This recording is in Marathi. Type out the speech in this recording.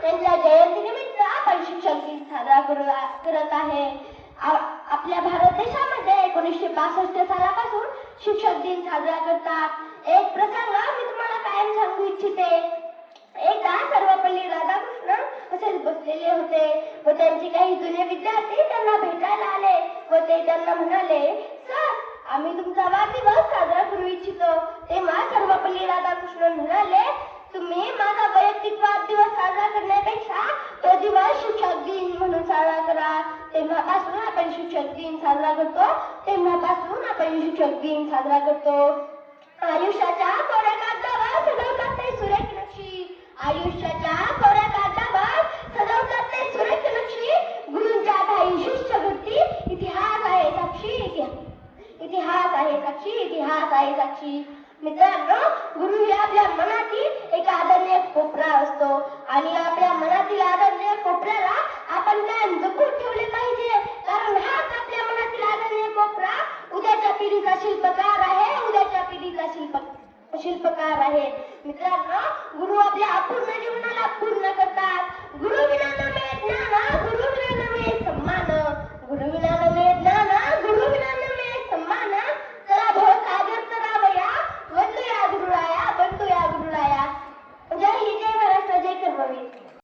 त्यांच्या जयंतीनिमित्त आपण शिक्षक दिन साजरा करत आहे. आपल्या भारत देशामध्ये 1965 सालापासून शिक्षक दिन साजरा करतात. एक प्रसंग मी तुम्हाला कायम सांगू इच्छिते. एकदा सर्वपल्ली राधाकृष्णन असेच बसलेले होते व त्यांचे काही जुने विद्यार्थी त्यांना भेटायला आले व ते त्यांना म्हणाले, सर, आम्ही तुमचा वाढदिवस साजरा करू इच्छितो. तेव्हा सर्वपल्ली राधाकृष्णन म्हणाले, तुम्ही माझा वैयक्तिक वाढदिवस साजरा करण्यापेक्षा तो दिवस शिक्षक दिन म्हणून साजरा करा. तेव्हापासून आपण शिक्षक दिन साजरा करतो. आयुष्याच्या कोऱ्या कागदावर सजवतात ते सुरेख नक्षी. गुरूंच्या ठायी शिष्य घडती. इतिहास आहे साक्षी. मित्रांनो, गुरु हे आपल्या मनातील एक आदरणीय कोपरा असतो आणि आपल्या मनातील आदरणीय कोपऱ्याला आपण कायम जपून ठेवले पाहिजे, कारण हाच आपल्या मनातील आदरणीय कोपरा उद्याच्या पिढीचा शिल्पकार आहे. मित्रांनो, गुरु आपल्या अपूर्ण जीवनाला पूर्ण करतात. गुरु विना